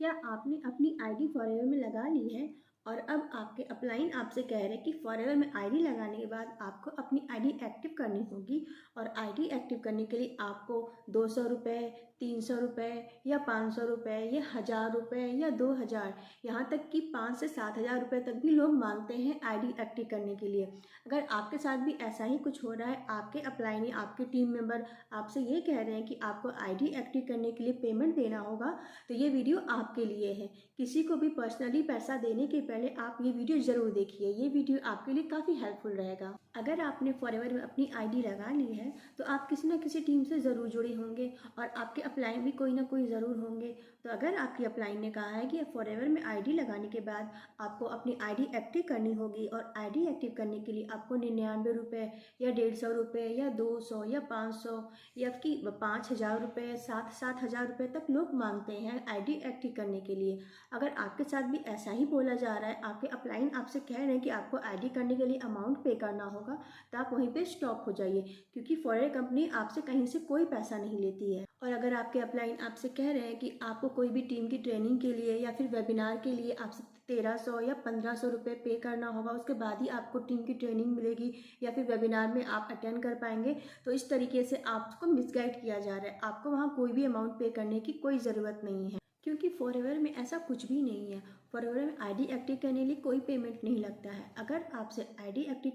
क्या आपने अपनी आईडी फॉरएवर में लगा ली है और अब आपके अपलाइन आपसे कह रहे हैं कि फॉरएवर में आईडी लगाने के बाद आपको अपनी आईडी एक्टिव करनी होगी और आईडी एक्टिव करने के लिए आपको 200 रुपये, 300 रुपये या 500 रुपये या 1000 रुपये या 2000, यहाँ तक कि 5 से 7 हज़ार रुपये तक भी लोग मांगते हैं आईडी एक्टिव करने के लिए। अगर आपके साथ भी ऐसा ही कुछ हो रहा है, आपके अपलाइनी, आपके टीम मेंबर आपसे ये कह रहे हैं कि आपको आईडी एक्टिव करने के लिए पेमेंट देना होगा, तो ये वीडियो आपके लिए है। किसी को भी पर्सनली पैसा देने के पहले आप ये वीडियो ज़रूर देखिए, ये वीडियो आपके लिए काफ़ी हेल्पफुल रहेगा। अगर आपने फॉरएवर में अपनी आईडी लगा ली है तो आप किसी न किसी टीम से ज़रूर जुड़े होंगे और आपके अपलाइन भी कोई ना कोई ज़रूर होंगे। तो अगर आपकी अपलाइन ने कहा है कि फॉरएवर में आईडी लगाने के बाद आपको अपनी आईडी एक्टिव करनी होगी और आईडी एक्टिव करने के लिए आपको 99 रुपये या 150 रुपये या 200 या 500 या कि 5000 रुपये, 7-7 हज़ार रुपये तक लोग मांगते हैं आईडी एक्टिव करने के लिए। अगर आपके साथ भी ऐसा ही बोला जा रहा है, आपके अपलाइन आपसे कह रहे हैं कि आपको आईडी करने के लिए अमाउंट पे करना होगा, तो आप वहीं पे स्टॉप हो जाइए, क्योंकि फॉरएवर कंपनी आपसे कहीं से कोई पैसा नहीं लेती है। और अगर आपके अपलाइन आपसे कह रहे हैं कि आपको कोई भी टीम की ट्रेनिंग के लिए या फिर वेबिनार के लिए आपसे 1300 या 1500 रुपये पे करना होगा, उसके बाद ही आपको टीम की ट्रेनिंग मिलेगी या फिर वेबिनार में आप अटेंड कर पाएंगे, तो इस तरीके से आपको मिसगाइड किया जा रहा है। आपको वहाँ कोई भी अमाउंट पे करने की कोई ज़रूरत नहीं है, क्योंकि फॉरएवर में ऐसा कुछ भी नहीं है। फॉरएवर में आईडी एक्टिव करने के लिए कोई पेमेंट नहीं लगता है। अगर आपसे आईडी एक्टिव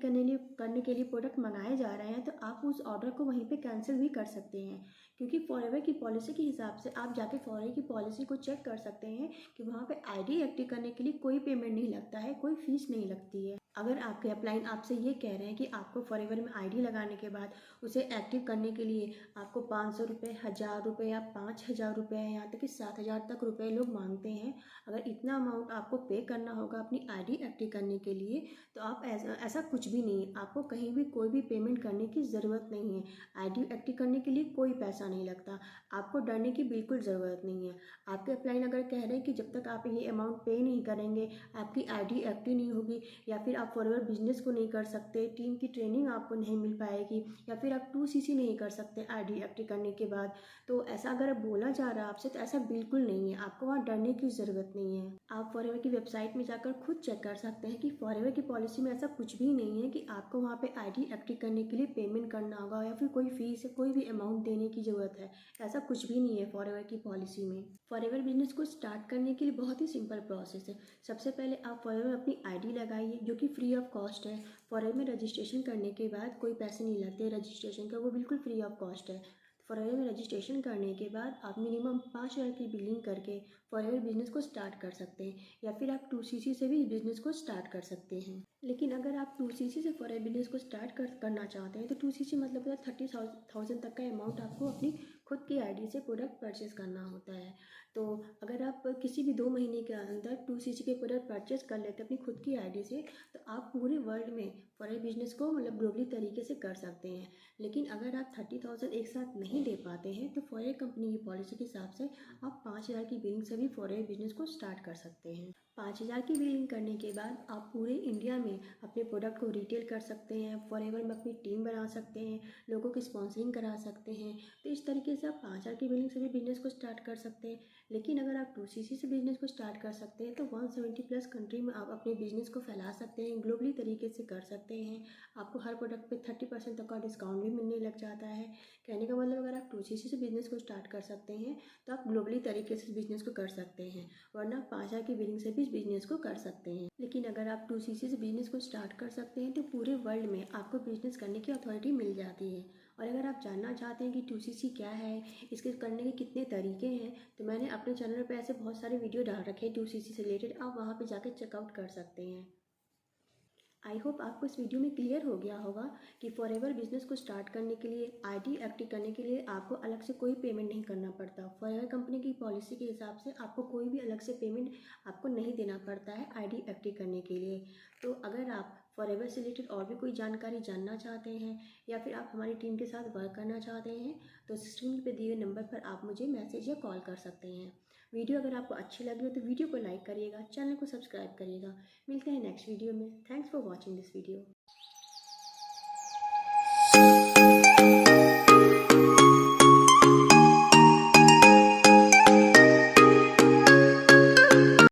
करने के लिए प्रोडक्ट मंगाए जा रहे हैं तो आप उस ऑर्डर को वहीं पे कैंसिल भी कर सकते हैं, क्योंकि फॉरएवर की पॉलिसी के हिसाब से आप जाके फॉरएवर की पॉलिसी को चेक कर सकते हैं कि वहाँ पे आईडी एक्टिव करने के लिए कोई पेमेंट नहीं लगता है, कोई फीस नहीं लगती है। अगर आपके अपलाइन आपसे ये कह रहे हैं कि आपको फॉरएवर में आईडी लगाने के बाद उसे एक्टिव करने के लिए आपको 500 रुपये, 1000 रुपये या 5000 रुपये, यहाँ तक कि 7000 तक रुपये लोग मांगते हैं, अगर इतना अमाउंट आपको पे करना होगा अपनी आईडी एक्टिव करने के लिए, तो आप ऐसा कुछ भी नहीं है, आपको कहीं भी कोई भी पेमेंट करने की ज़रूरत नहीं है। आईडी एक्टिव करने के लिए कोई पैसा नहीं लगता, आपको डरने की बिल्कुल ज़रूरत नहीं है। आपके अपलाइन अगर कह रहे हैं कि जब तक आप ये अमाउंट पे नहीं करेंगे आपकी आईडी एक्टिव नहीं होगी, या फिर आप फॉरएवर बिजनेस को नहीं कर सकते, टीम की ट्रेनिंग आपको नहीं मिल पाएगी, या फिर आप 2CC नहीं कर सकते आईडी एक्टिव करने के बाद, तो ऐसा अगर बोला जा रहा है आपसे, तो ऐसा बिल्कुल नहीं है। आपको वहाँ डरने की ज़रूरत नहीं है। आप फॉरएवर की वेबसाइट में जाकर खुद चेक कर सकते हैं कि फॉरएवर की पॉलिसी में ऐसा कुछ भी नहीं है कि आपको वहाँ पे आईडी एक्टिव करने के लिए पेमेंट करना होगा या फिर कोई फीस या कोई भी अमाउंट देने की ज़रूरत है। ऐसा कुछ भी नहीं है फॉरएवर की पॉलिसी में। फॉरएवर बिजनेस को स्टार्ट करने के लिए बहुत ही सिंपल प्रोसेस है। सबसे पहले आप फॉरएवर में अपनी आईडी लगाइए, जो कि फ्री ऑफ कॉस्ट है। फॉरएवर में रजिस्ट्रेशन करने के बाद कोई पैसे नहीं लगते रजिस्ट्रेशन का, वो बिल्कुल फ्री ऑफ कॉस्ट है। फॉरएवर में रजिस्ट्रेशन करने के बाद आप मिनिमम 5000 की बिलिंग करके फॉरएवर बिजनेस को स्टार्ट कर सकते हैं, या फिर आप 2CC से भी बिजनेस को स्टार्ट कर सकते हैं। लेकिन अगर आप 2CC से फॉरएवर बिजनेस को स्टार्ट करना चाहते हैं, तो 2CC मतलब 30,000 तक का अमाउंट आपको अपनी खुद की आईडी से प्रोडक्ट परचेस करना होता है। तो अगर आप किसी भी 2 महीने के अंदर 2CC के प्रोडक्ट परचेस कर लेते हैं अपनी खुद की आईडी से, तो आप पूरे वर्ल्ड में फॉरएवर बिजनेस को मतलब ग्लोबली तरीके से कर सकते हैं। लेकिन अगर आप 30,000 एक साथ नहीं दे पाते हैं, तो फॉरएवर कंपनी की पॉलिसी के हिसाब से आप 5000 की बिलिंग से भी फॉरएवर बिजनेस को स्टार्ट कर सकते हैं। 5000 की बिलिंग करने के बाद आप पूरे इंडिया में अपने प्रोडक्ट को रिटेल कर सकते हैं, फॉरएवर में अपनी टीम बना सकते हैं, लोगों की स्पॉन्सरिंग करा सकते हैं। तो इस तरीके से आप 5000 की बिलिंग से भी बिजनेस को स्टार्ट कर सकते हैं। लेकिन अगर आप 2CC से बिजनेस को स्टार्ट कर सकते हैं, तो 170+ कंट्री में आप अपने बिजनेस को फैला सकते हैं, ग्लोबली तरीके से कर सकते हैं। आपको हर प्रोडक्ट पे 30% तक का डिस्काउंट भी मिलने लग जाता है। कहने का मतलब, अगर आप 2CC से बिजनेस को स्टार्ट कर सकते हैं तो आप ग्लोबली तरीके से बिजनेस को कर सकते हैं, वरना 5000 की बिलिंग से भी बिजनेस को कर सकते हैं। लेकिन अगर आप 2CC से बिजनेस को स्टार्ट कर सकते हैं, तो पूरे वर्ल्ड में आपको बिजनेस करने की अथॉरिटी मिल जाती है। और अगर आप जानना चाहते हैं कि 2CC क्या है, इसके करने के कितने तरीके हैं, तो मैंने अपने चैनल पर ऐसे बहुत सारे वीडियो डाल रखे हैं 2CC से रिलेटेड, आप वहाँ पे जाके चेकआउट कर सकते हैं। आई होप आपको इस वीडियो में क्लियर हो गया होगा कि फॉरएवर बिजनेस को स्टार्ट करने के लिए, आईडी एक्टिव करने के लिए आपको अलग से कोई पेमेंट नहीं करना पड़ता। फॉरएवर कंपनी की पॉलिसी के हिसाब से आपको कोई भी अलग से पेमेंट आपको नहीं देना पड़ता है आईडी एक्टिव करने के लिए। तो अगर आप फॉरएवर से रिलेटेड और भी कोई जानकारी जानना चाहते हैं, या फिर आप हमारी टीम के साथ वर्क करना चाहते हैं, तो स्क्रीन पर दिए हुए नंबर पर आप मुझे मैसेज या कॉल कर सकते हैं। वीडियो अगर आपको अच्छी लगी हो तो वीडियो को लाइक करिएगा, चैनल को सब्सक्राइब करिएगा। मिलते हैं नेक्स्ट वीडियो में। Thanks for watching this video.